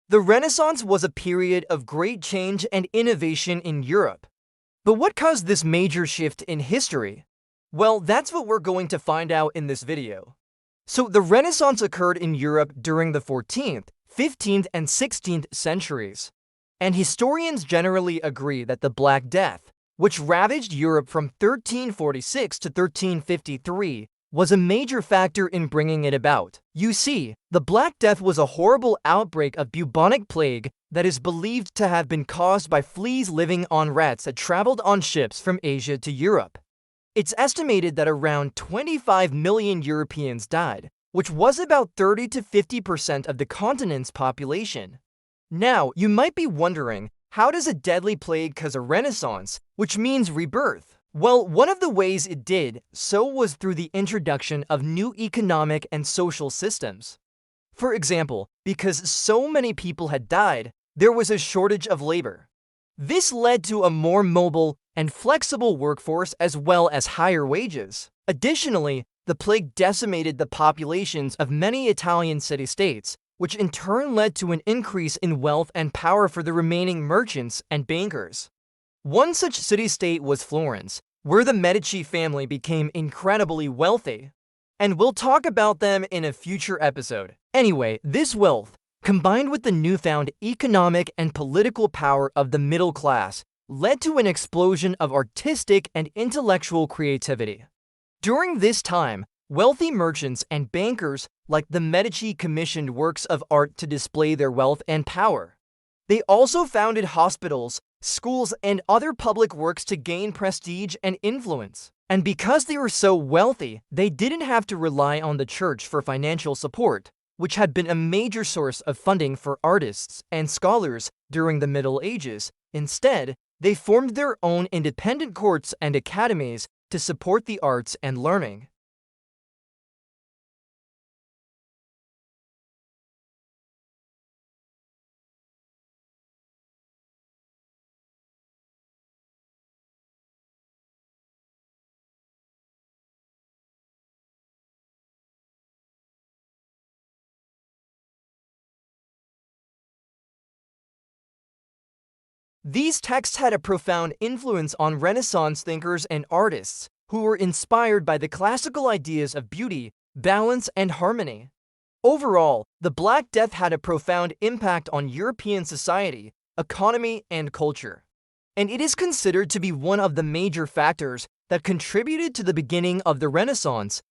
The Renaissance was a period of great change and innovation in Europe. But what caused this major shift in history? Well, that's what we're going to find out in this video. So, the Renaissance occurred in Europe during the 14th, 15th, and 16th centuries. And historians generally agree that the Black Death, which ravaged Europe from 1346 to 1353, was a major factor in bringing it about. You see, the Black Death was a horrible outbreak of bubonic plague that is believed to have been caused by fleas living on rats that traveled on ships from Asia to Europe. It's estimated that around 25 million Europeans died, which was about 30 to 50% of the continent's population. Now, you might be wondering, how does a deadly plague cause a renaissance, which means rebirth? Well, one of the ways it did so was through the introduction of new economic and social systems. For example, because so many people had died, there was a shortage of labor. This led to a more mobile and flexible workforce as well as higher wages. Additionally, the plague decimated the populations of many Italian city-states, which in turn led to an increase in wealth and power for the remaining merchants and bankers. One such city-state was Florence, where the Medici family became incredibly wealthy. And we'll talk about them in a future episode. Anyway, this wealth, combined with the newfound economic and political power of the middle class, led to an explosion of artistic and intellectual creativity. During this time, wealthy merchants and bankers like the Medici commissioned works of art to display their wealth and power. They also founded hospitals, schools, and other public works to gain prestige and influence. And because they were so wealthy, they didn't have to rely on the church for financial support, which had been a major source of funding for artists and scholars during the Middle Ages. Instead, they formed their own independent courts and academies to support the arts and learning. These texts had a profound influence on Renaissance thinkers and artists who were inspired by the classical ideas of beauty, balance, and harmony. Overall, the Black Death had a profound impact on European society, economy, and culture. And it is considered to be one of the major factors that contributed to the beginning of the Renaissance